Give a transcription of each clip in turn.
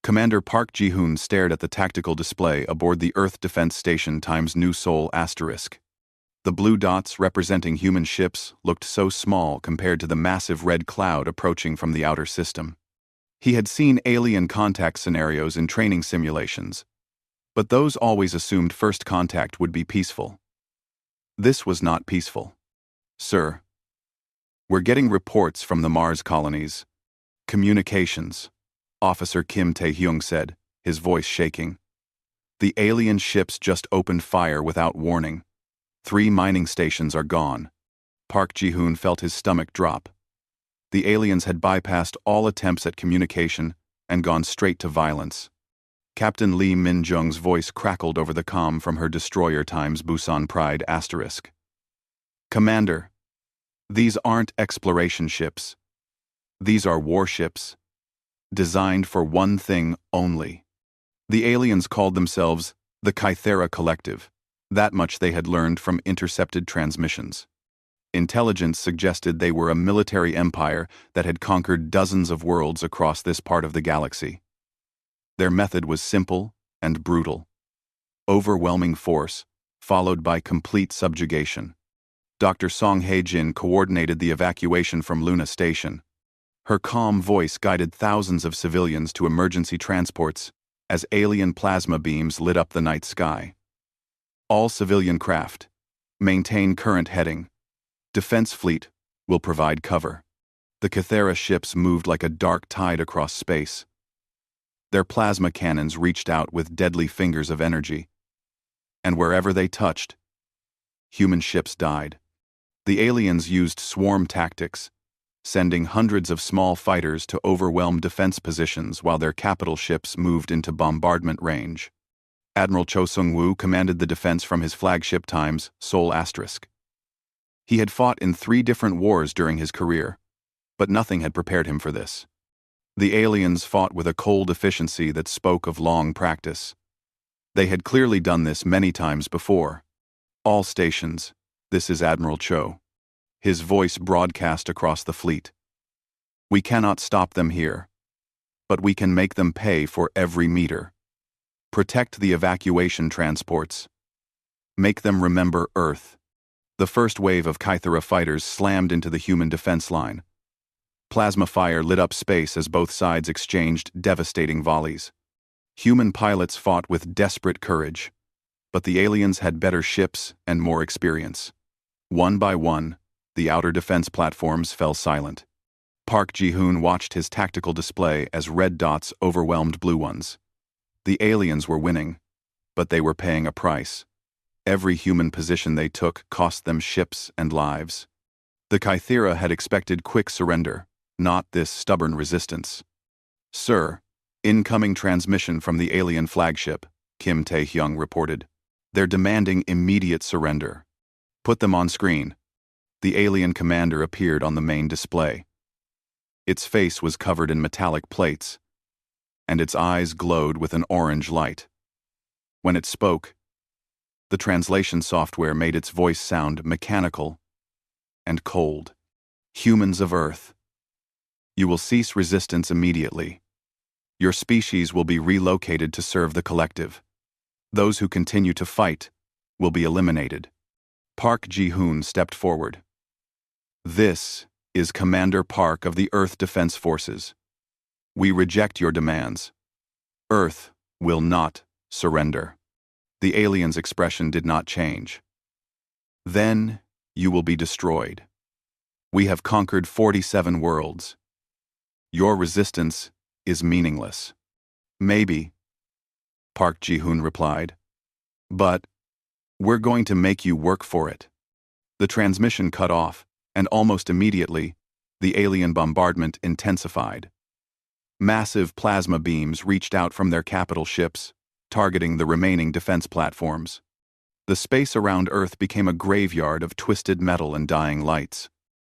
Commander Park Ji-hoon stared at the tactical display aboard the Earth Defense Station × New Seoul **. The blue dots representing human ships looked so small compared to the massive red cloud approaching from the outer system. He had seen alien contact scenarios in training simulations, but those always assumed first contact would be peaceful. This was not peaceful. "Sir, we're getting reports from the Mars colonies. Communications," Officer Kim Tae-hyung said, his voice shaking. "The alien ships just opened fire without warning. 3 mining stations are gone." Park Ji-hoon felt his stomach drop. The aliens had bypassed all attempts at communication and gone straight to violence. Captain Lee Min-jung's voice crackled over the comm from her destroyer × Busan Pride **. "Commander, these aren't exploration ships. These are warships, designed for one thing only." The aliens called themselves the Kythera Collective. That much they had learned from intercepted transmissions. Intelligence suggested they were a military empire that had conquered dozens of worlds across this part of the galaxy. Their method was simple and brutal. Overwhelming force, followed by complete subjugation. Dr. Song Hae-jin coordinated the evacuation from Luna Station. Her calm voice guided thousands of civilians to emergency transports as alien plasma beams lit up the night sky. "All civilian craft, maintain current heading. Defense fleet will provide cover." The Kythera ships moved like a dark tide across space. Their plasma cannons reached out with deadly fingers of energy, and wherever they touched, human ships died. The aliens used swarm tactics, sending hundreds of small fighters to overwhelm defense positions while their capital ships moved into bombardment range. Admiral Cho Sung-woo commanded the defense from his flagship × Seoul **. He had fought in 3 different wars during his career, but nothing had prepared him for this. The aliens fought with a cold efficiency that spoke of long practice. They had clearly done this many times before. "All stations, this is Admiral Cho." His voice broadcast across the fleet. "We cannot stop them here, but we can make them pay for every meter. Protect the evacuation transports. Make them remember Earth." The first wave of Kythera fighters slammed into the human defense line. Plasma fire lit up space as both sides exchanged devastating volleys. Human pilots fought with desperate courage, but the aliens had better ships and more experience. One by one, the outer defense platforms fell silent. Park Ji-hoon watched his tactical display as red dots overwhelmed blue ones. The aliens were winning, but they were paying a price. Every human position they took cost them ships and lives. The Kythera had expected quick surrender, not this stubborn resistance. "Sir, incoming transmission from the alien flagship," Kim Tae-hyung reported. "They're demanding immediate surrender." "Put them on screen." The alien commander appeared on the main display. Its face was covered in metallic plates, and its eyes glowed with an orange light. When it spoke, the translation software made its voice sound mechanical and cold. "Humans of Earth, you will cease resistance immediately. Your species will be relocated to serve the collective. Those who continue to fight will be eliminated." Park Ji-hoon stepped forward. "This is Commander Park of the Earth Defense Forces. We reject your demands. Earth will not surrender." The alien's expression did not change. "Then you will be destroyed. We have conquered 47 worlds. Your resistance is meaningless." "Maybe," Park Ji-hoon replied, "but we're going to make you work for it." The transmission cut off, and almost immediately, the alien bombardment intensified. Massive plasma beams reached out from their capital ships, targeting the remaining defense platforms. The space around Earth became a graveyard of twisted metal and dying lights.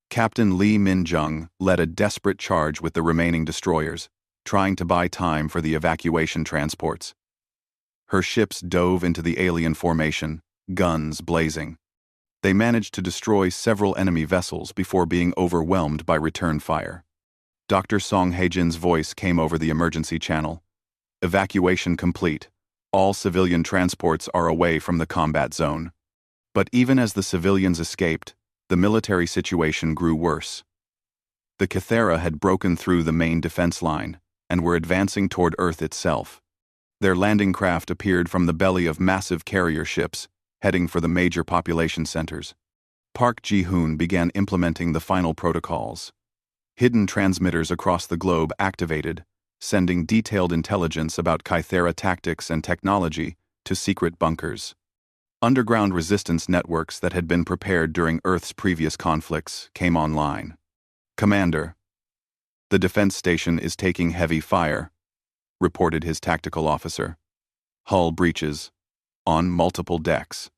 Captain Lee Min-jung led a desperate charge with the remaining destroyers, trying to buy time for the evacuation transports. Her ships dove into the alien formation, guns blazing. They managed to destroy several enemy vessels before being overwhelmed by return fire. Dr. Song Hae-jin's voice came over the emergency channel. Evacuation complete. All civilian transports are away from the combat zone. But even as the civilians escaped, the military situation grew worse. The Kythera had broken through the main defense line and were advancing toward Earth itself. Their landing craft appeared from the belly of massive carrier ships, heading for the major population centers. Park Ji-hoon began implementing the final protocols. Hidden transmitters across the globe activated, sending detailed intelligence about Kythera tactics and technology to secret bunkers. Underground resistance networks that had been prepared during Earth's previous conflicts came online. "Commander, the defense station is taking heavy fire," reported his tactical officer. "Hull breaches. On multiple decks.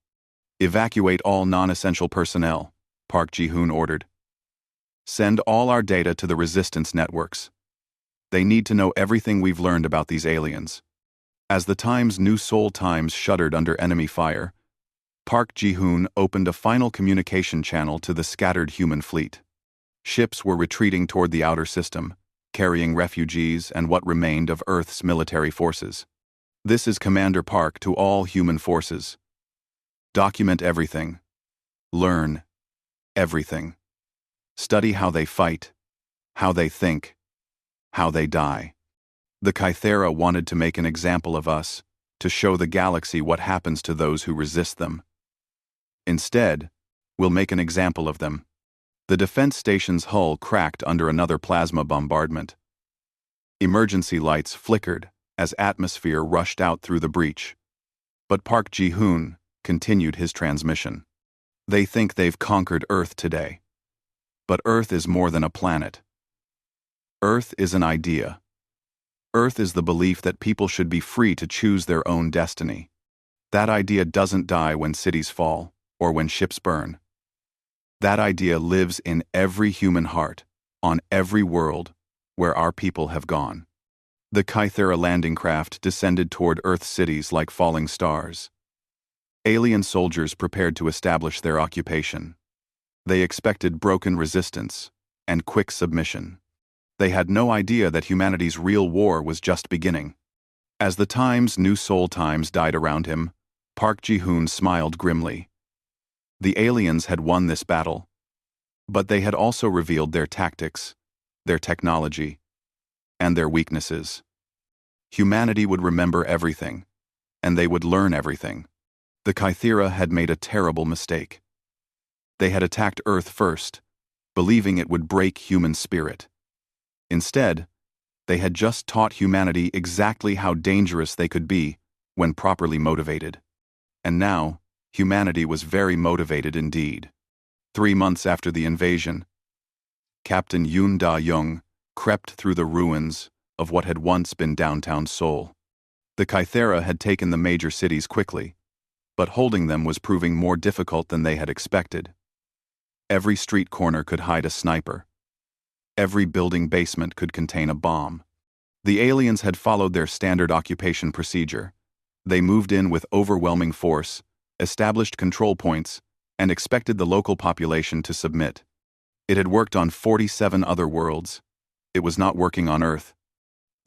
Evacuate all non-essential personnel," Park Ji-hoon ordered. "Send all our data to the resistance networks. They need to know everything we've learned about these aliens." As the Times New Seoul Times shuddered under enemy fire, Park Ji-hoon opened a final communication channel to the scattered human fleet. Ships were retreating toward the outer system, carrying refugees and what remained of Earth's military forces. "This is Commander Park to all human forces. Document everything. Learn everything. Study how they fight, how they think, how they die. The Kythera wanted to make an example of us, to show the galaxy what happens to those who resist them. Instead, we'll make an example of them." The defense station's hull cracked under another plasma bombardment. Emergency lights flickered as atmosphere rushed out through the breach. But Park Ji-hoon continued his transmission. "They think they've conquered Earth today. But Earth is more than a planet. Earth is an idea. Earth is the belief that people should be free to choose their own destiny. That idea doesn't die when cities fall or when ships burn. That idea lives in every human heart, on every world, where our people have gone." The Kythera landing craft descended toward Earth's cities like falling stars. Alien soldiers prepared to establish their occupation. They expected broken resistance and quick submission. They had no idea that humanity's real war was just beginning. As the Times New Seoul Times died around him, Park Ji-hoon smiled grimly. The aliens had won this battle, but they had also revealed their tactics, their technology, and their weaknesses. Humanity would remember everything, and they would learn everything. The Kythera had made a terrible mistake. They had attacked Earth first, believing it would break human spirit. Instead, they had just taught humanity exactly how dangerous they could be when properly motivated. And now, humanity was very motivated indeed. 3 months after the invasion, Captain Yoon Da-young crept through the ruins of what had once been downtown Seoul. The Kythera had taken the major cities quickly, but holding them was proving more difficult than they had expected. Every street corner could hide a sniper. Every building basement could contain a bomb. The aliens had followed their standard occupation procedure. They moved in with overwhelming force, established control points, and expected the local population to submit. It had worked on 47 other worlds. It was not working on Earth.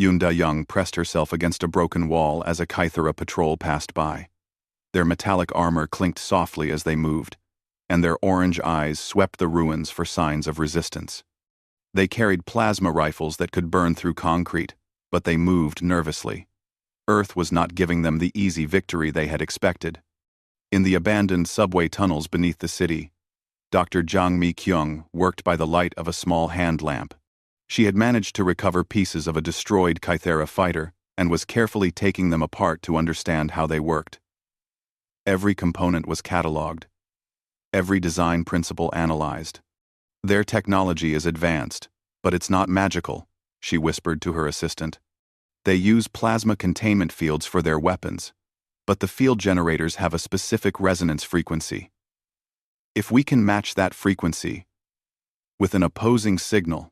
Yoon Da-young pressed herself against a broken wall as a Kythera patrol passed by. Their metallic armor clinked softly as they moved, and their orange eyes swept the ruins for signs of resistance. They carried plasma rifles that could burn through concrete, but they moved nervously. Earth was not giving them the easy victory they had expected. In the abandoned subway tunnels beneath the city, Dr. Jang Mi-kyung worked by the light of a small hand lamp. She had managed to recover pieces of a destroyed Kythera fighter and was carefully taking them apart to understand how they worked. Every component was catalogued. Every design principle analyzed. "Their technology is advanced, but it's not magical," she whispered to her assistant. "They use plasma containment fields for their weapons, but the field generators have a specific resonance frequency. If we can match that frequency with an opposing signal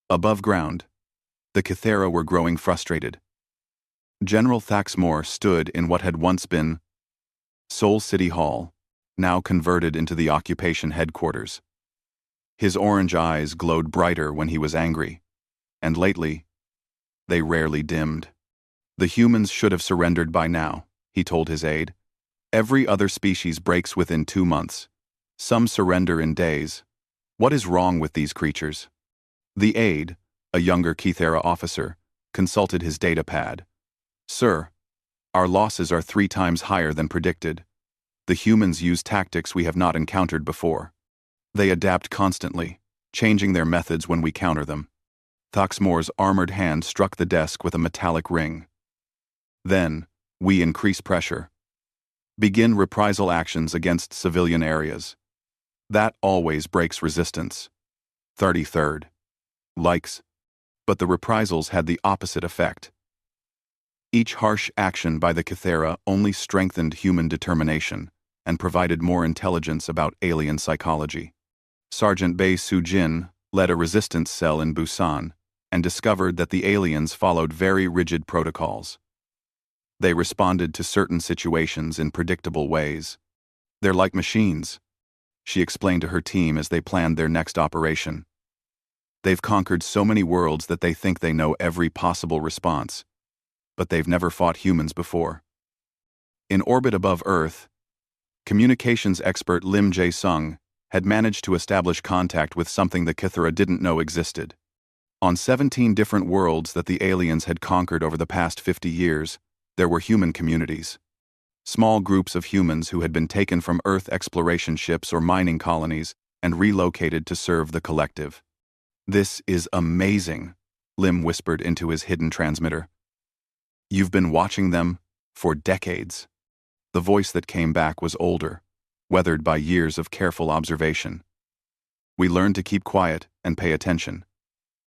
above ground," the Kythera were growing frustrated. General Thaxmore stood in what had once been Seoul City Hall, now converted into the occupation headquarters. His orange eyes glowed brighter when he was angry, and lately, they rarely dimmed. The humans should have surrendered by now, he told his aide. Every other species breaks within 2 months. Some surrender in days. What is wrong with these creatures? The aide, a younger Kythera officer, consulted his datapad. Sir, our losses are 3 times higher than predicted. The humans use tactics we have not encountered before. They adapt constantly, changing their methods when we counter them. Thoxmore's armored hand struck the desk with a metallic ring. Then, we increase pressure. Begin reprisal actions against civilian areas. That always breaks resistance. 33rd. Likes. But the reprisals had the opposite effect. Each harsh action by the Kythera only strengthened human determination and provided more intelligence about alien psychology. Sergeant Bei Su-jin led a resistance cell in Busan and discovered that the aliens followed very rigid protocols. They responded to certain situations in predictable ways. They're like machines, she explained to her team as they planned their next operation. They've conquered so many worlds that they think they know every possible response, but they've never fought humans before. In orbit above Earth, communications expert Lim Jae-sung had managed to establish contact with something the Kythera didn't know existed. On 17 different worlds that the aliens had conquered over the past 50 years, there were human communities. Small groups of humans who had been taken from Earth exploration ships or mining colonies and relocated to serve the collective. This is amazing, Lim whispered into his hidden transmitter. You've been watching them for decades. The voice that came back was older, weathered by years of careful observation. We learned to keep quiet and pay attention.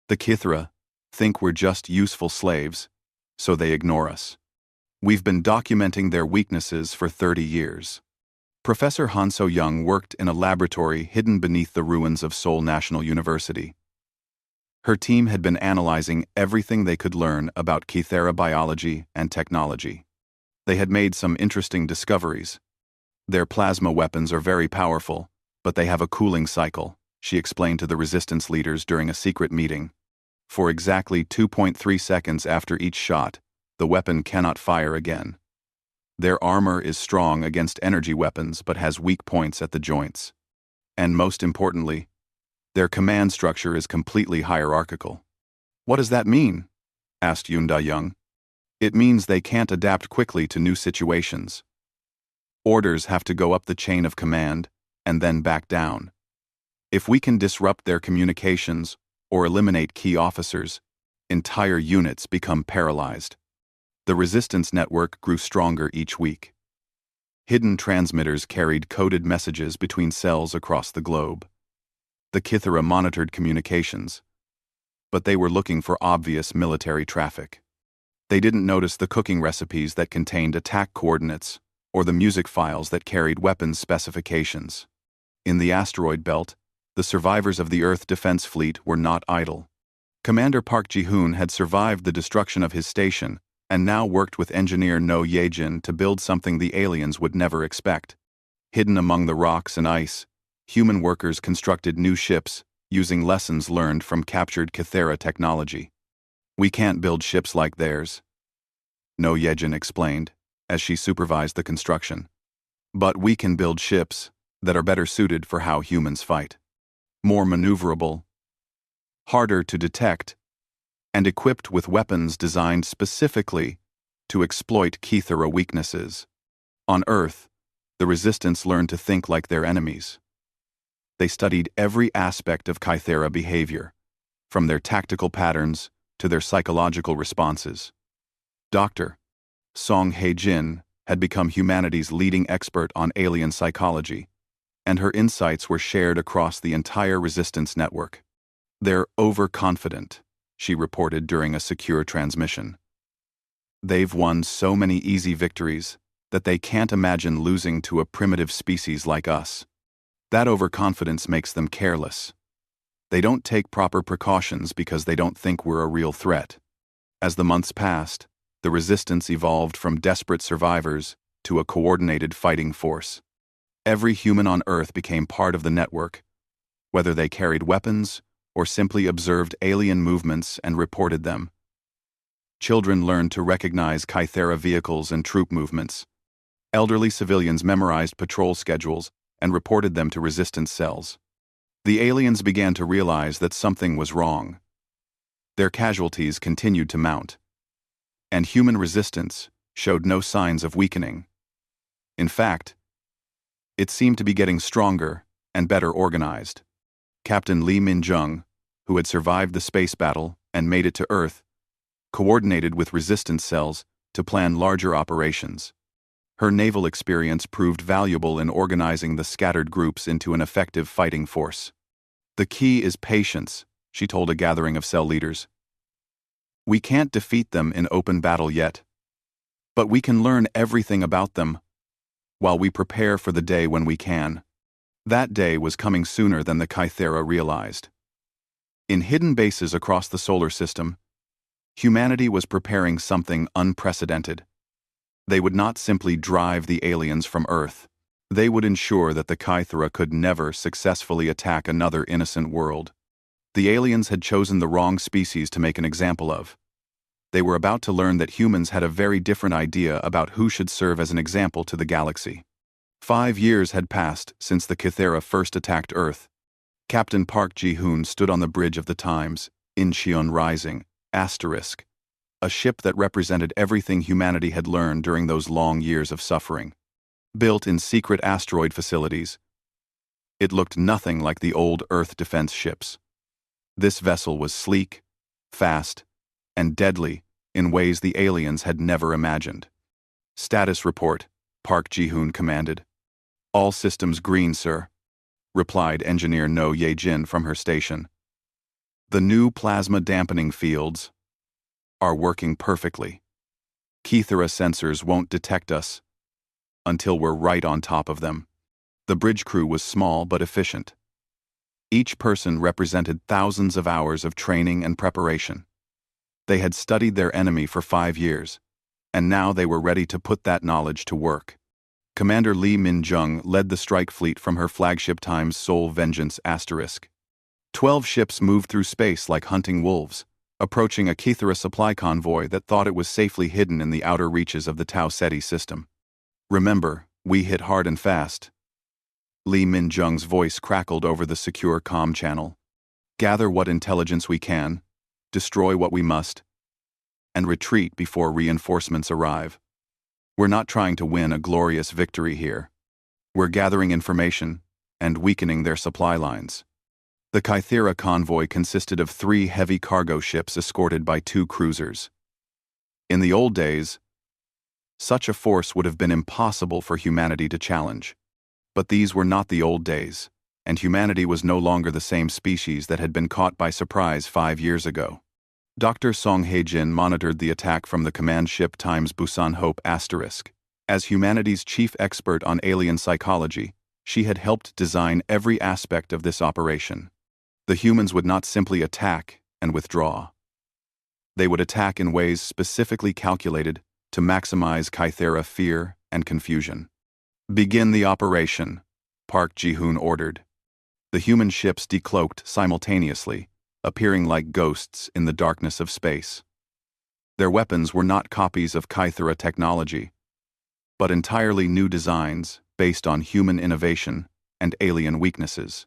The Kythera think we're just useful slaves, so they ignore us. We've been documenting their weaknesses for 30 years. Professor Han So-young worked in a laboratory hidden beneath the ruins of Seoul National University. Her team had been analyzing everything they could learn about Kythera biology and technology. They had made some interesting discoveries. Their plasma weapons are very powerful, but they have a cooling cycle, she explained to the resistance leaders during a secret meeting. For exactly 2.3 seconds after each shot, the weapon cannot fire again. Their armor is strong against energy weapons but has weak points at the joints. And most importantly, their command structure is completely hierarchical. What does that mean? Asked Yoon Da-young. It means they can't adapt quickly to new situations. Orders have to go up the chain of command and then back down. If we can disrupt their communications or eliminate key officers, entire units become paralyzed. The resistance network grew stronger each week. Hidden transmitters carried coded messages between cells across the globe. The Kythera monitored communications, but they were looking for obvious military traffic. They didn't notice the cooking recipes that contained attack coordinates or the music files that carried weapons specifications. In the asteroid belt, the survivors of the Earth Defense Fleet were not idle. Commander Park Ji-hoon had survived the destruction of his station and now worked with engineer No Ye-jin to build something the aliens would never expect. Hidden among the rocks and ice, human workers constructed new ships using lessons learned from captured Kythera technology. We can't build ships like theirs, No Ye-jin explained as she supervised the construction. But we can build ships that are better suited for how humans fight. More maneuverable, harder to detect, and equipped with weapons designed specifically to exploit Kythera weaknesses. On Earth, the Resistance learned to think like their enemies. They studied every aspect of Kythera behavior, from their tactical patterns to their psychological responses. Dr. Song Hae-jin had become humanity's leading expert on alien psychology, and her insights were shared across the entire Resistance network. They're overconfident, she reported during a secure transmission. They've won so many easy victories that they can't imagine losing to a primitive species like us. That overconfidence makes them careless. They don't take proper precautions because they don't think we're a real threat. As the months passed, the Resistance evolved from desperate survivors to a coordinated fighting force. Every human on Earth became part of the network, whether they carried weapons or simply observed alien movements and reported them. Children learned to recognize Kythera vehicles and troop movements. Elderly civilians memorized patrol schedules and reported them to resistance cells. The aliens began to realize that something was wrong. Their casualties continued to mount, and human resistance showed no signs of weakening. In fact, it seemed to be getting stronger and better organized. Captain Lee Min-jung, who had survived the space battle and made it to Earth, coordinated with resistance cells to plan larger operations. Her naval experience proved valuable in organizing the scattered groups into an effective fighting force. "The key is patience," she told a gathering of cell leaders. "We can't defeat them in open battle yet, but we can learn everything about them while we prepare for the day when we can." That day was coming sooner than the Kythera realized. In hidden bases across the solar system, humanity was preparing something unprecedented. They would not simply drive the aliens from Earth. They would ensure that the Kythera could never successfully attack another innocent world. The aliens had chosen the wrong species to make an example of. They were about to learn that humans had a very different idea about who should serve as an example to the galaxy. 5 years had passed since the Kythera first attacked Earth. Captain Park Ji-hoon stood on the bridge of the Times, Incheon Rising, *, a ship that represented everything humanity had learned during those long years of suffering. Built in secret asteroid facilities, it looked nothing like the old Earth defense ships. This vessel was sleek, fast, and deadly in ways the aliens had never imagined. "Status report," Park Ji-hoon commanded. "All systems green, sir," replied Engineer No Ye-jin from her station. "The new plasma dampening fields are working perfectly. Kythera sensors won't detect us until we're right on top of them." The bridge crew was small but efficient. Each person represented thousands of hours of training and preparation. They had studied their enemy for 5 years, and now they were ready to put that knowledge to work. Commander Lee Min-jung led the strike fleet from her flagship Times Seoul Vengeance *. 12 ships moved through space like hunting wolves, approaching a Kythera supply convoy that thought it was safely hidden in the outer reaches of the Tau Ceti system. "Remember, we hit hard and fast." Lee Min-jung's voice crackled over the secure comm channel. "Gather what intelligence we can, destroy what we must, and retreat before reinforcements arrive. We're not trying to win a glorious victory here. We're gathering information and weakening their supply lines." The Kythera convoy consisted of 3 heavy cargo ships escorted by 2 cruisers. In the old days, such a force would have been impossible for humanity to challenge. But these were not the old days, and humanity was no longer the same species that had been caught by surprise 5 years ago. Dr. Song Hae-jin monitored the attack from the command ship Times Busan Hope *. As humanity's chief expert on alien psychology, she had helped design every aspect of this operation. The humans would not simply attack and withdraw. They would attack in ways specifically calculated to maximize Kythera fear and confusion. "Begin the operation," Park Ji-hoon ordered. The human ships decloaked simultaneously, appearing like ghosts in the darkness of space. Their weapons were not copies of Kythera technology, but entirely new designs based on human innovation and alien weaknesses.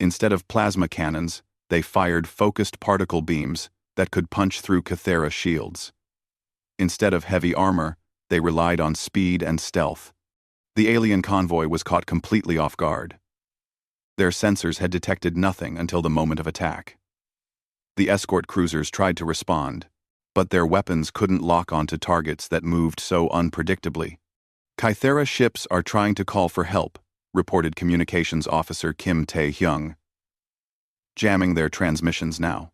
Instead of plasma cannons, they fired focused particle beams that could punch through Kythera shields. Instead of heavy armor, they relied on speed and stealth. The alien convoy was caught completely off guard. Their sensors had detected nothing until the moment of attack. The escort cruisers tried to respond, but their weapons couldn't lock onto targets that moved so unpredictably. "Kythera ships are trying to call for help," reported Communications Officer Kim Tae-hyung. "Jamming their transmissions now."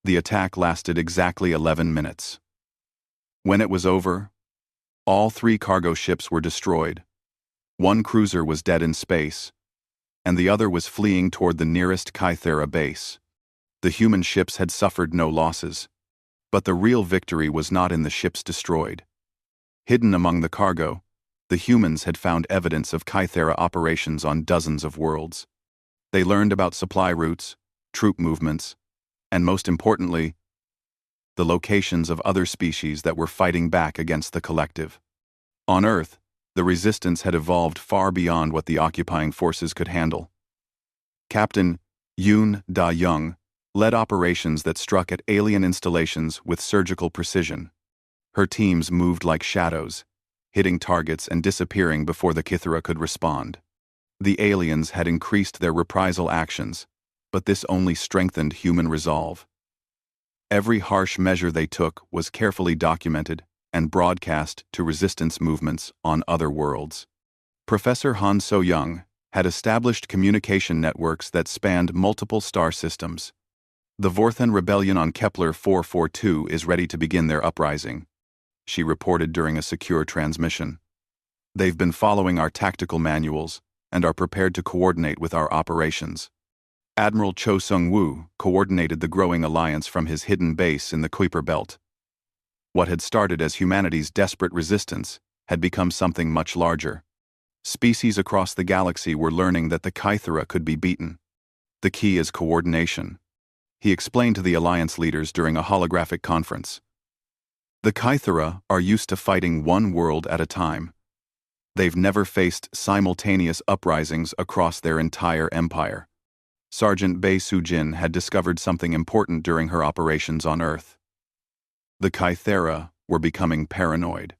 The attack lasted exactly 11 minutes. When it was over, all 3 cargo ships were destroyed. 1 cruiser was dead in space, and the other was fleeing toward the nearest Kythera base. The human ships had suffered no losses, but the real victory was not in the ships destroyed. Hidden among the cargo, the humans had found evidence of Kythera operations on dozens of worlds. They learned about supply routes, troop movements, and most importantly, the locations of other species that were fighting back against the collective. On Earth, the resistance had evolved far beyond what the occupying forces could handle. Captain Yoon Da-young led operations that struck at alien installations with surgical precision. Her teams moved like shadows, hitting targets and disappearing before the Kithara could respond. The aliens had increased their reprisal actions, but this only strengthened human resolve. Every harsh measure they took was carefully documented and broadcast to resistance movements on other worlds. Professor Han So-young had established communication networks that spanned multiple star systems. The Vorthan rebellion on Kepler 442 is ready to begin their uprising, she reported during a secure transmission. They've been following our tactical manuals and are prepared to coordinate with our operations. Admiral Cho Sung-woo coordinated the growing alliance from his hidden base in the Kuiper Belt. What had started as humanity's desperate resistance had become something much larger. Species across the galaxy were learning that the Kithara could be beaten. The key is coordination, he explained to the alliance leaders during a holographic conference. The Kithara are used to fighting one world at a time. They've never faced simultaneous uprisings across their entire empire. Sergeant Bae Soo-jin had discovered something important during her operations on Earth. The Kithara were becoming paranoid.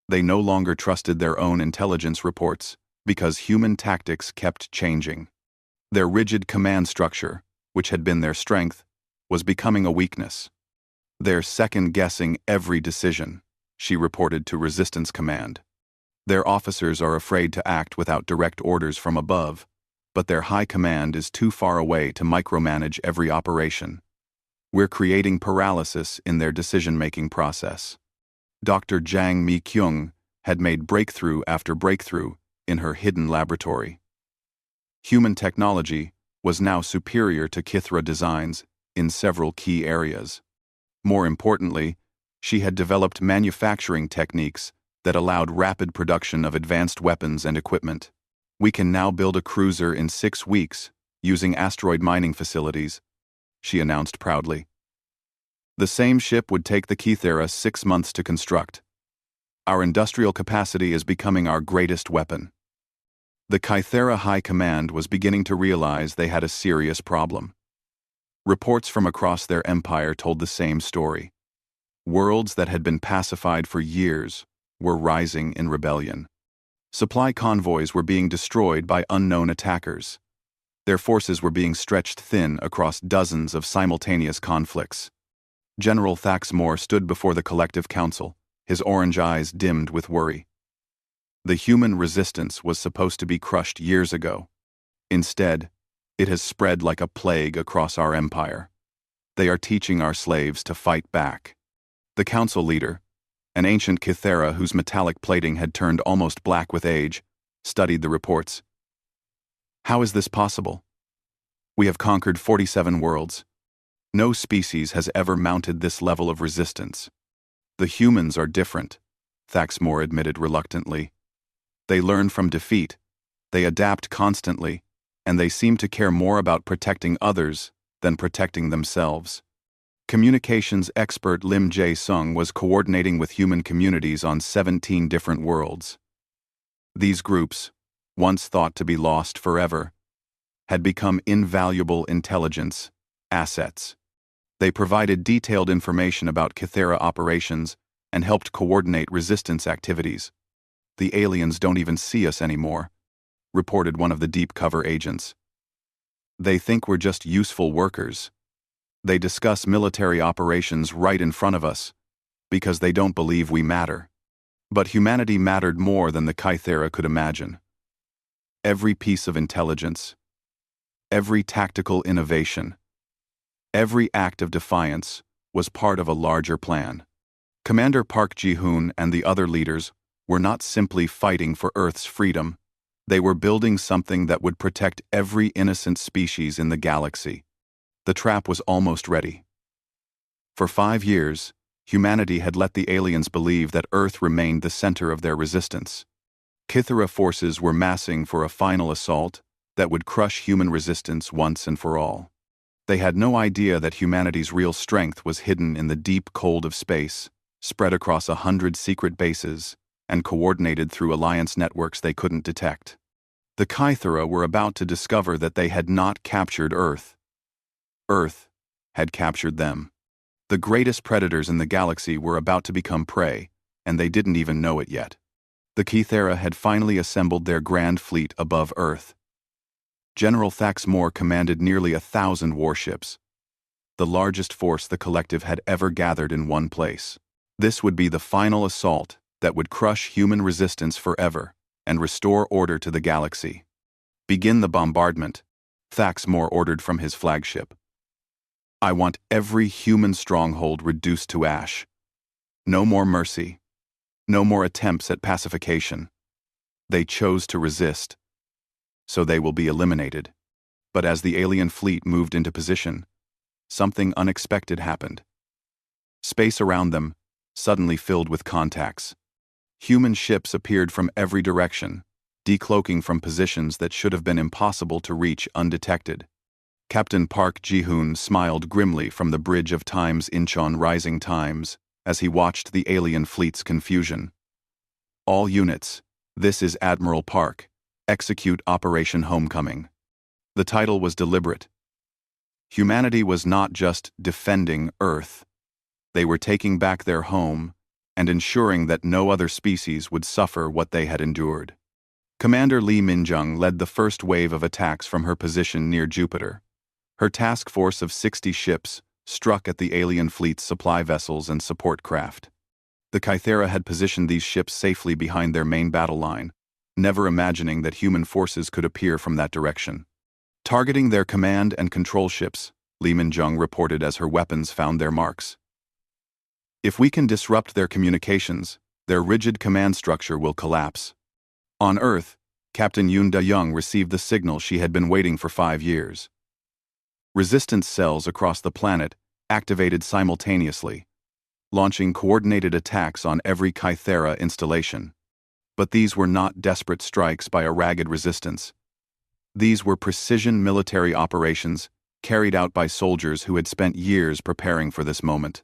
They no longer trusted their own intelligence reports because human tactics kept changing. Their rigid command structure, which had been their strength, was becoming a weakness. They're second-guessing every decision, she reported to Resistance Command. Their officers are afraid to act without direct orders from above, but their high command is too far away to micromanage every operation. We're creating paralysis in their decision-making process. Dr. Jang Mi-kyung had made breakthrough after breakthrough in her hidden laboratory. Human technology was now superior to Kithara designs in several key areas. More importantly, she had developed manufacturing techniques that allowed rapid production of advanced weapons and equipment. We can now build a cruiser in 6 weeks using asteroid mining facilities, she announced proudly. The same ship would take the Kithara 6 months to construct. Our industrial capacity is becoming our greatest weapon. The Kithara High Command was beginning to realize they had a serious problem. Reports from across their empire told the same story. Worlds that had been pacified for years were rising in rebellion. Supply convoys were being destroyed by unknown attackers. Their forces were being stretched thin across dozens of simultaneous conflicts. General Thaxmore stood before the collective council, his orange eyes dimmed with worry. The human resistance was supposed to be crushed years ago. Instead, it has spread like a plague across our empire. They are teaching our slaves to fight back. The council leader, an ancient Kithara whose metallic plating had turned almost black with age, studied the reports. How is this possible? We have conquered 47 worlds. No species has ever mounted this level of resistance. The humans are different, Thaxmore admitted reluctantly. They learn from defeat, they adapt constantly, and they seem to care more about protecting others than protecting themselves. Communications expert Lim Jae-sung was coordinating with human communities on 17 different worlds. These groups, once thought to be lost forever, had become invaluable intelligence assets. They provided detailed information about Kithara operations and helped coordinate resistance activities. The aliens don't even see us anymore, reported one of the deep cover agents. They think we're just useful workers. They discuss military operations right in front of us because they don't believe we matter. But humanity mattered more than the Kithara could imagine. Every piece of intelligence, every tactical innovation, every act of defiance was part of a larger plan. Commander Park Ji-hoon and the other leaders were not simply fighting for Earth's freedom, they were building something that would protect every innocent species in the galaxy. The trap was almost ready. For 5 years, humanity had let the aliens believe that Earth remained the center of their resistance. Kithara forces were massing for a final assault that would crush human resistance once and for all. They had no idea that humanity's real strength was hidden in the deep cold of space, spread across 100 secret bases, and coordinated through alliance networks they couldn't detect. The Kythera were about to discover that they had not captured Earth. Earth had captured them. The greatest predators in the galaxy were about to become prey, and they didn't even know it yet. The Kythera had finally assembled their grand fleet above Earth. General Thaxmore commanded nearly 1,000 warships, the largest force the collective had ever gathered in one place. This would be the final assault that would crush human resistance forever and restore order to the galaxy. Begin the bombardment, Thaxmore ordered from his flagship. I want every human stronghold reduced to ash. No more mercy. No more attempts at pacification. They chose to resist, so they will be eliminated. But as the alien fleet moved into position, something unexpected happened. Space around them suddenly filled with contacts. Human ships appeared from every direction, decloaking from positions that should have been impossible to reach undetected. Captain Park Ji-hoon smiled grimly from the bridge of Time's Incheon Rising Times as he watched the alien fleet's confusion. All units, this is Admiral Park. Execute Operation Homecoming. The title was deliberate. Humanity was not just defending Earth. They were taking back their home and ensuring that no other species would suffer what they had endured. Commander Lee Minjung led the first wave of attacks from her position near Jupiter. Her task force of 60 ships struck at the alien fleet's supply vessels and support craft. The Kythera had positioned these ships safely behind their main battle line, never imagining that human forces could appear from that direction. Targeting their command and control ships, Lee Minjung reported as her weapons found their marks. If we can disrupt their communications, their rigid command structure will collapse. On Earth, Captain Yoon Da-young received the signal she had been waiting for 5 years. Resistance cells across the planet activated simultaneously, launching coordinated attacks on every Kythera installation. But these were not desperate strikes by a ragged resistance. These were precision military operations carried out by soldiers who had spent years preparing for this moment.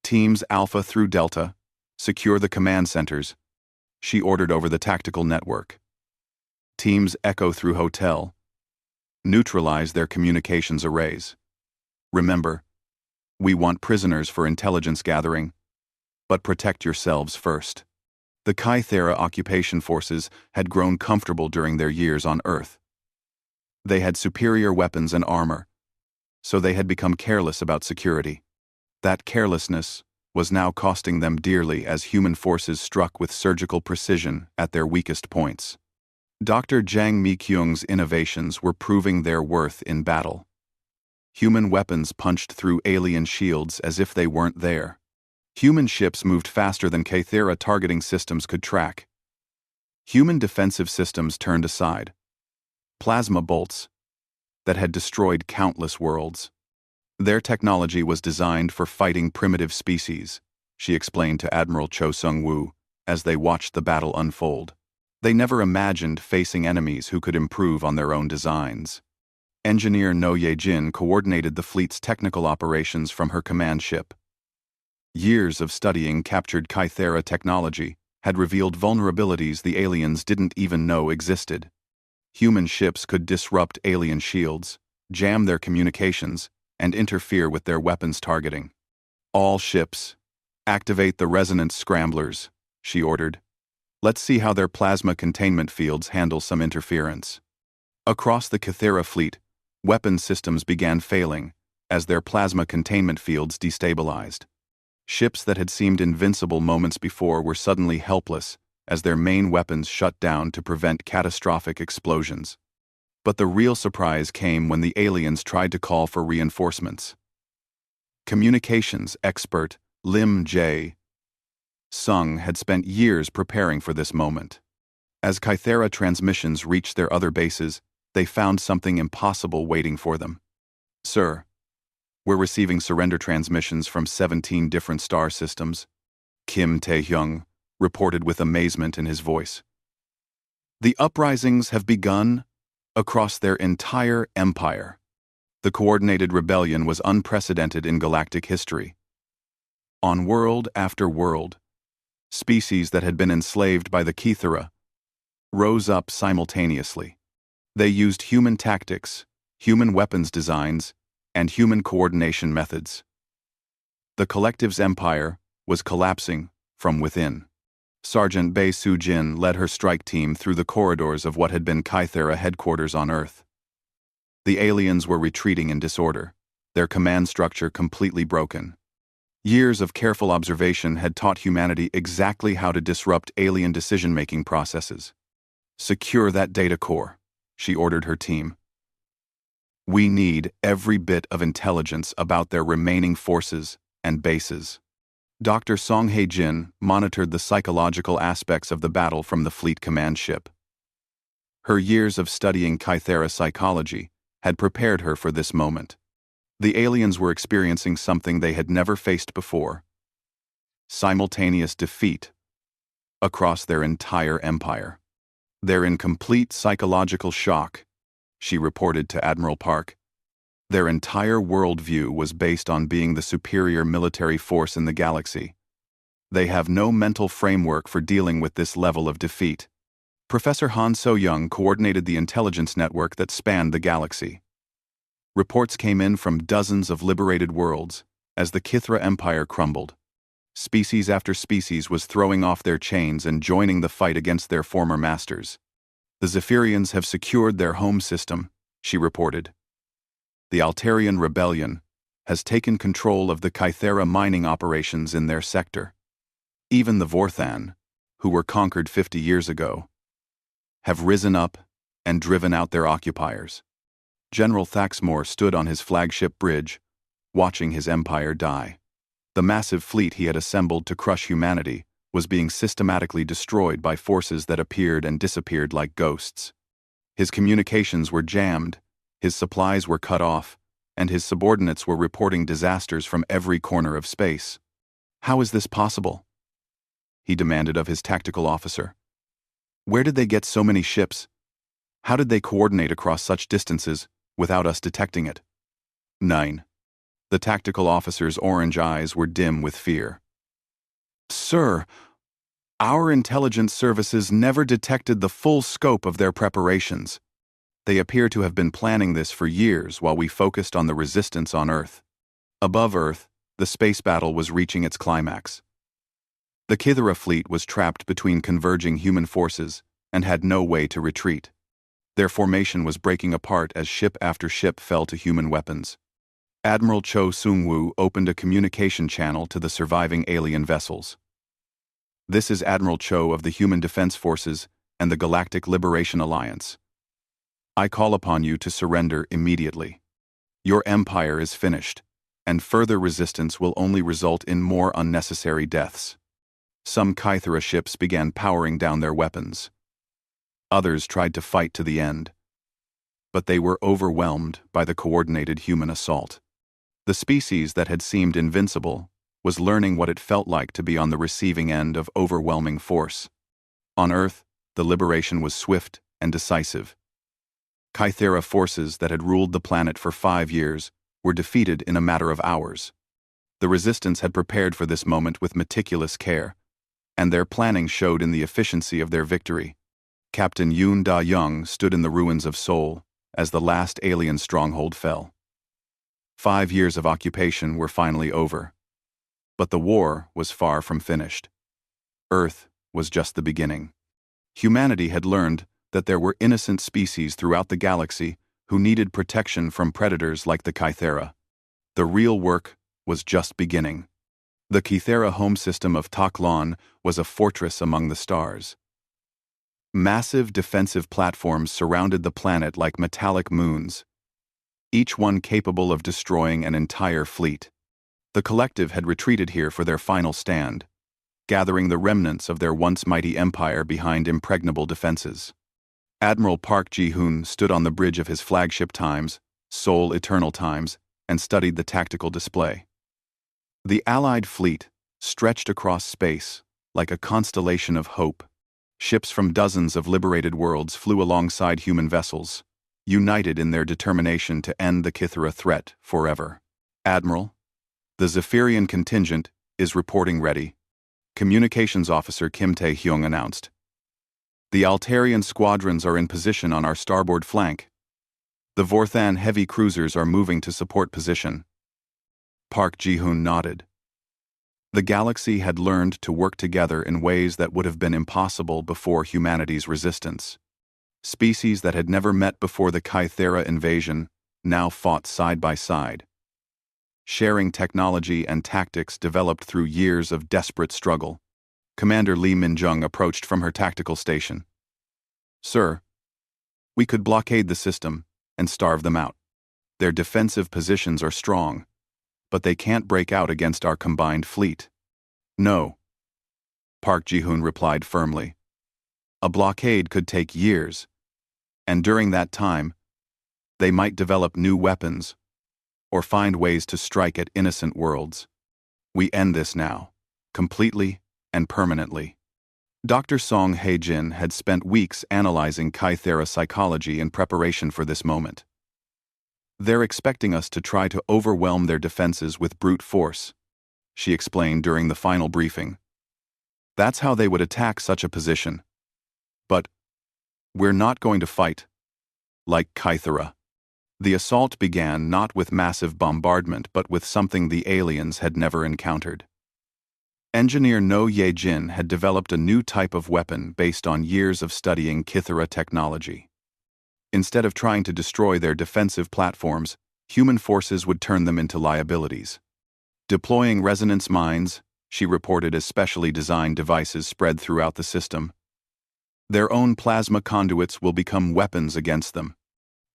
Teams Alpha through Delta, secure the command centers, she ordered over the tactical network. Teams Echo through Hotel, neutralize their communications arrays. Remember, we want prisoners for intelligence gathering, but protect yourselves first. The Kythera occupation forces had grown comfortable during their years on Earth. They had superior weapons and armor, so they had become careless about security. That carelessness was now costing them dearly as human forces struck with surgical precision at their weakest points. Dr. Jang Mi-kyung's innovations were proving their worth in battle. Human weapons punched through alien shields as if they weren't there. Human ships moved faster than Kythera targeting systems could track. Human defensive systems turned aside. Plasma bolts that had destroyed countless worlds. Their technology was designed for fighting primitive species, she explained to Admiral Cho Sung-woo as they watched the battle unfold. They never imagined facing enemies who could improve on their own designs. Engineer No Ye-jin coordinated the fleet's technical operations from her command ship. Years of studying captured Kythera technology had revealed vulnerabilities the aliens didn't even know existed. Human ships could disrupt alien shields, jam their communications, and interfere with their weapons targeting. All ships, activate the resonance scramblers, she ordered. Let's see how their plasma containment fields handle some interference. Across the Kythera fleet, weapon systems began failing as their plasma containment fields destabilized. Ships that had seemed invincible moments before were suddenly helpless as their main weapons shut down to prevent catastrophic explosions. But the real surprise came when the aliens tried to call for reinforcements. Communications expert Lim Jae Sung had spent years preparing for this moment. As Kythera transmissions reached their other bases, they found something impossible waiting for them. Sir, we're receiving surrender transmissions from 17 different star systems, Kim Tae-hyung reported with amazement in his voice. The uprisings have begun across their entire empire. The coordinated rebellion was unprecedented in galactic history. On world after world, species that had been enslaved by the Kythera rose up simultaneously. They used human tactics, human weapons designs, and human coordination methods. The collective's empire was collapsing from within. Sergeant Bei Su-jin led her strike team through the corridors of what had been Kythera headquarters on Earth. The aliens were retreating in disorder, their command structure completely broken. Years of careful observation had taught humanity exactly how to disrupt alien decision-making processes. "Secure that data core," she ordered her team. "We need every bit of intelligence about their remaining forces and bases." Dr. Song Hae-jin monitored the psychological aspects of the battle from the fleet command ship. Her years of studying Kythera psychology had prepared her for this moment. The aliens were experiencing something they had never faced before: simultaneous defeat across their entire empire. "They're in complete psychological shock," she reported to Admiral Park. Their entire worldview was based on being the superior military force in the galaxy. They have no mental framework for dealing with this level of defeat. Professor Han So-young coordinated the intelligence network that spanned the galaxy. Reports came in from dozens of liberated worlds as the Kythera Empire crumbled. Species after species was throwing off their chains and joining the fight against their former masters. "The Zephyrians have secured their home system," she reported. "The Altarian Rebellion has taken control of the Kythera mining operations in their sector. Even the Vorthan, who were conquered 50 years ago, have risen up and driven out their occupiers." General Thaxmore stood on his flagship bridge, watching his empire die. The massive fleet he had assembled to crush humanity was being systematically destroyed by forces that appeared and disappeared like ghosts. His communications were jammed, his supplies were cut off, and his subordinates were reporting disasters from every corner of space. "How is this possible?" he demanded of his tactical officer. "Where did they get so many ships? How did they coordinate across such distances without us detecting it?" 9. The tactical officer's orange eyes were dim with fear. "Sir, our intelligence services never detected the full scope of their preparations. They appear to have been planning this for years while we focused on the resistance on Earth." Above Earth, the space battle was reaching its climax. The Kythera fleet was trapped between converging human forces and had no way to retreat. Their formation was breaking apart as ship after ship fell to human weapons. Admiral Cho Seung-woo opened a communication channel to the surviving alien vessels. "This is Admiral Cho of the Human Defense Forces and the Galactic Liberation Alliance. I call upon you to surrender immediately. Your empire is finished, and further resistance will only result in more unnecessary deaths." Some Kythera ships began powering down their weapons. Others tried to fight to the end, but they were overwhelmed by the coordinated human assault. The species that had seemed invincible was learning what it felt like to be on the receiving end of overwhelming force. On Earth, the liberation was swift and decisive. Kythera forces that had ruled the planet for 5 years were defeated in a matter of hours. The resistance had prepared for this moment with meticulous care, and their planning showed in the efficiency of their victory. Captain Yoon Da-young stood in the ruins of Seoul as the last alien stronghold fell. 5 years of occupation were finally over. But the war was far from finished. Earth was just the beginning. Humanity had learned that there were innocent species throughout the galaxy who needed protection from predators like the Kythera. The real work was just beginning. The Kythera home system of Taklon was a fortress among the stars. Massive defensive platforms surrounded the planet like metallic moons, each one capable of destroying an entire fleet. The collective had retreated here for their final stand, gathering the remnants of their once mighty empire behind impregnable defenses. Admiral Park Ji-hoon stood on the bridge of his flagship Times, Seoul Eternal Times, and studied the tactical display. The Allied fleet stretched across space like a constellation of hope. Ships from dozens of liberated worlds flew alongside human vessels, united in their determination to end the Kythera threat forever. Admiral, the Zephyrian contingent is reporting ready, Communications Officer Kim Tae-hyung announced. The Altarian squadrons are in position on our starboard flank. The Vorthan heavy cruisers are moving to support position. Park Ji-hoon nodded. The galaxy had learned to work together in ways that would have been impossible before humanity's resistance. Species that had never met before the Kythera invasion now fought side by side, sharing technology and tactics developed through years of desperate struggle. Commander Lee Min-jung approached from her tactical station. Sir, we could blockade the system and starve them out. Their defensive positions are strong, but they can't break out against our combined fleet. No, Park Ji-hoon replied firmly. A blockade could take years, and during that time, they might develop new weapons or find ways to strike at innocent worlds. We end this now, completely and permanently. Dr. Song Hae-jin had spent weeks analyzing Kythera psychology in preparation for this moment. They're expecting us to try to overwhelm their defenses with brute force, she explained during the final briefing. That's how they would attack such a position. But we're not going to fight like Kythera. The assault began not with massive bombardment but with something the aliens had never encountered. Engineer No Ye-jin had developed a new type of weapon based on years of studying Kythera technology. Instead of trying to destroy their defensive platforms, human forces would turn them into liabilities. Deploying resonance mines, she reported as specially designed devices spread throughout the system. Their own plasma conduits will become weapons against them.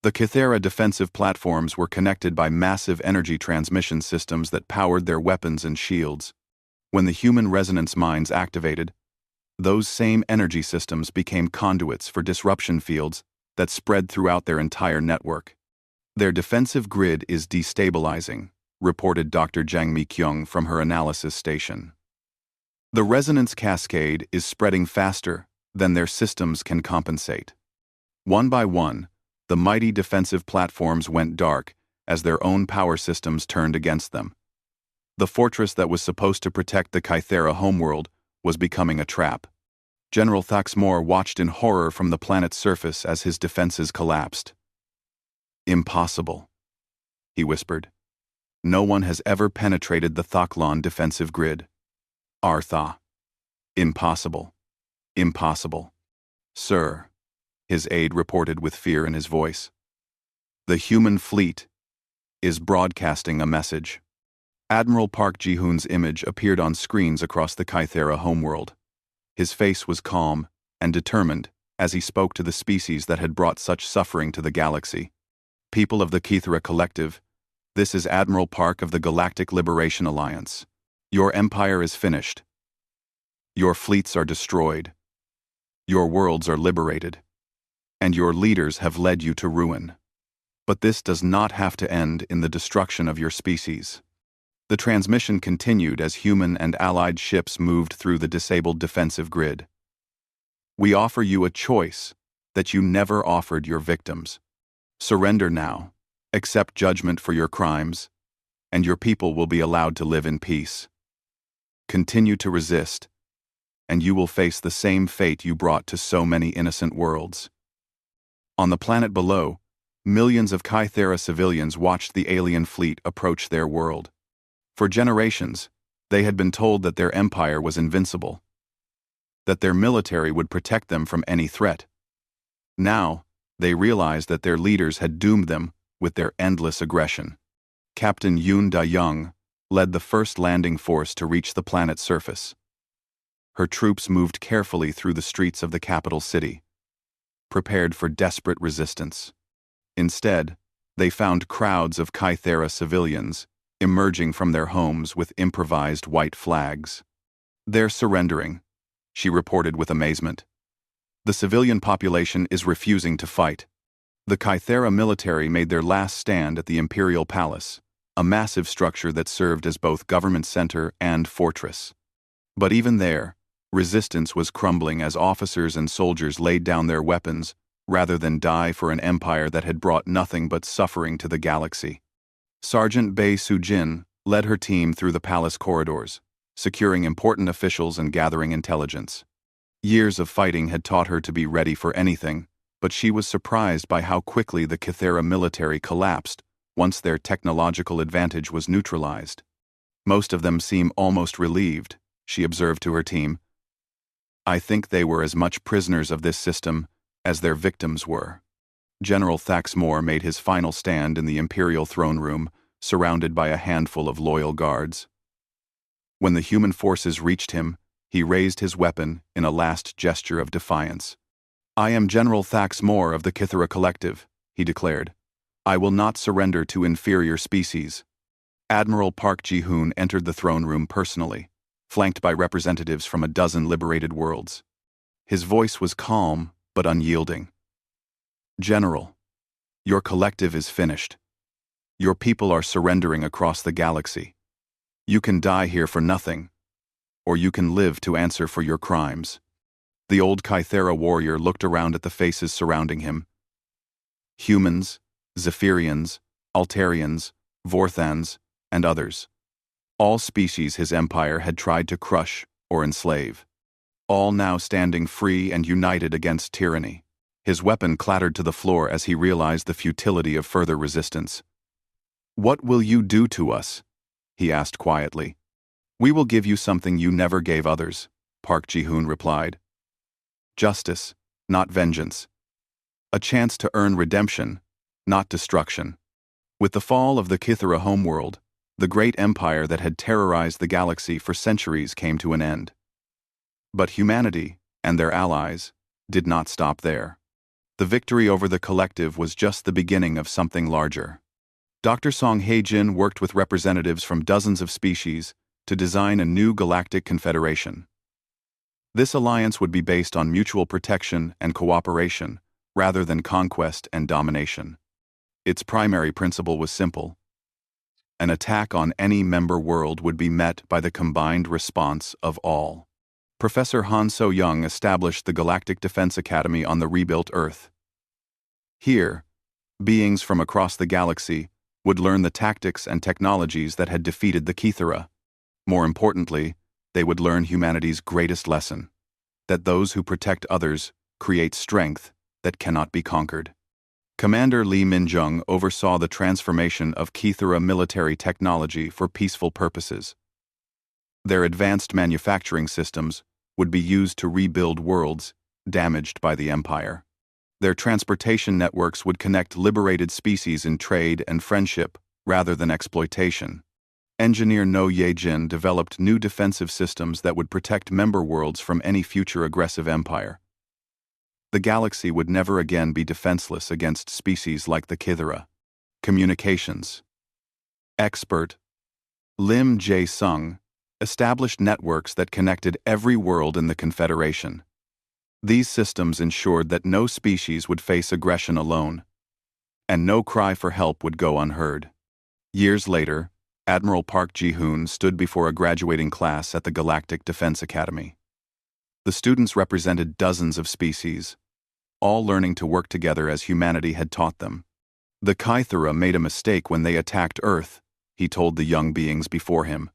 The Kythera defensive platforms were connected by massive energy transmission systems that powered their weapons and shields. When the human resonance mines activated, those same energy systems became conduits for disruption fields that spread throughout their entire network. Their defensive grid is destabilizing, reported Dr. Jang Mi-kyung from her analysis station. The resonance cascade is spreading faster than their systems can compensate. One by one, the mighty defensive platforms went dark as their own power systems turned against them. The fortress that was supposed to protect the Kythera homeworld was becoming a trap. General Thaxmore watched in horror from the planet's surface as his defenses collapsed. Impossible, he whispered. No one has ever penetrated the Thaklan defensive grid. Artha. Impossible. Impossible. Sir, his aide reported with fear in his voice. The human fleet is broadcasting a message. Admiral Park Ji-hoon's image appeared on screens across the Kythera homeworld. His face was calm and determined as he spoke to the species that had brought such suffering to the galaxy. People of the Kythera Collective, this is Admiral Park of the Galactic Liberation Alliance. Your empire is finished. Your fleets are destroyed. Your worlds are liberated. And your leaders have led you to ruin. But this does not have to end in the destruction of your species. The transmission continued as human and allied ships moved through the disabled defensive grid. We offer you a choice that you never offered your victims. Surrender now, accept judgment for your crimes, and your people will be allowed to live in peace. Continue to resist, and you will face the same fate you brought to so many innocent worlds. On the planet below, millions of Kythera civilians watched the alien fleet approach their world. For generations, they had been told that their empire was invincible, that their military would protect them from any threat. Now, they realized that their leaders had doomed them with their endless aggression. Captain Yoon Da-young led the first landing force to reach the planet's surface. Her troops moved carefully through the streets of the capital city, prepared for desperate resistance. Instead, they found crowds of Kythera civilians emerging from their homes with improvised white flags. They're surrendering, she reported with amazement. The civilian population is refusing to fight. The Kythera military made their last stand at the Imperial Palace, a massive structure that served as both government center and fortress. But even there, resistance was crumbling as officers and soldiers laid down their weapons rather than die for an empire that had brought nothing but suffering to the galaxy. Sergeant Bei Sujin led her team through the palace corridors, securing important officials and gathering intelligence. Years of fighting had taught her to be ready for anything, but she was surprised by how quickly the Kythera military collapsed once their technological advantage was neutralized. Most of them seem almost relieved, she observed to her team. I think they were as much prisoners of this system as their victims were. General Thaxmore made his final stand in the Imperial throne room, surrounded by a handful of loyal guards. When the human forces reached him, he raised his weapon in a last gesture of defiance. I am General Thaxmore of the Kythera Collective, he declared. I will not surrender to inferior species. Admiral Park Ji-hoon entered the throne room personally, flanked by representatives from a dozen liberated worlds. His voice was calm but unyielding. General, your collective is finished. Your people are surrendering across the galaxy. You can die here for nothing, or you can live to answer for your crimes. The old Kythera warrior looked around at the faces surrounding him. Humans, Zephyrians, Altarians, Vorthans, and others. All species his empire had tried to crush or enslave. All now standing free and united against tyranny. His weapon clattered to the floor as he realized the futility of further resistance. What will you do to us? He asked quietly. We will give you something you never gave others, Park Ji-hoon replied. Justice, not vengeance. A chance to earn redemption, not destruction. With the fall of the Kythera homeworld, the great empire that had terrorized the galaxy for centuries came to an end. But humanity, and their allies, did not stop there. The victory over the collective was just the beginning of something larger. Dr. Song Hae-jin worked with representatives from dozens of species to design a new galactic confederation. This alliance would be based on mutual protection and cooperation, rather than conquest and domination. Its primary principle was simple. An attack on any member world would be met by the combined response of all. Professor Han So-young established the Galactic Defense Academy on the rebuilt Earth. Here, beings from across the galaxy would learn the tactics and technologies that had defeated the Kythera. More importantly, they would learn humanity's greatest lesson, that those who protect others create strength that cannot be conquered. Commander Lee Min-jung oversaw the transformation of Kythera military technology for peaceful purposes. Their advanced manufacturing systems would be used to rebuild worlds damaged by the Empire. Their transportation networks would connect liberated species in trade and friendship rather than exploitation. Engineer No Ye-jin developed new defensive systems that would protect member worlds from any future aggressive empire. The galaxy would never again be defenseless against species like the Kythera. Communications. Expert Lim Jae-sung established networks that connected every world in the Confederation. These systems ensured that no species would face aggression alone, and no cry for help would go unheard. Years later, Admiral Park Ji-hoon stood before a graduating class at the Galactic Defense Academy. The students represented dozens of species, all learning to work together as humanity had taught them. The Kythera made a mistake when they attacked Earth, he told the young beings before him.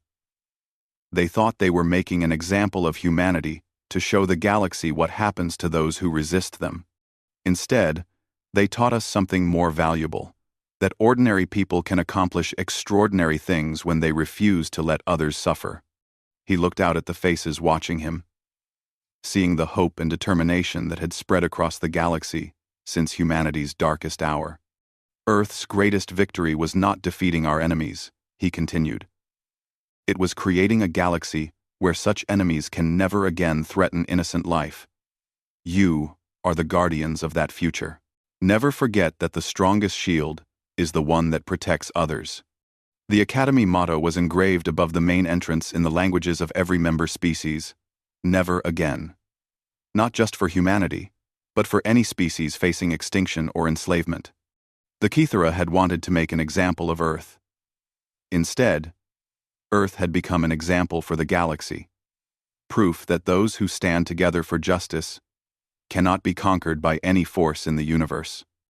They thought they were making an example of humanity to show the galaxy what happens to those who resist them. Instead, they taught us something more valuable, that ordinary people can accomplish extraordinary things when they refuse to let others suffer. He looked out at the faces watching him, seeing the hope and determination that had spread across the galaxy since humanity's darkest hour. Earth's greatest victory was not defeating our enemies, he continued. It was creating a galaxy where such enemies can never again threaten innocent life. You are the guardians of that future. Never forget that the strongest shield is the one that protects others. The Academy motto was engraved above the main entrance in the languages of every member species. Never again. Not just for humanity, but for any species facing extinction or enslavement. The Kythera had wanted to make an example of Earth. Instead, Earth had become an example for the galaxy. Proof that those who stand together for justice cannot be conquered by any force in the universe.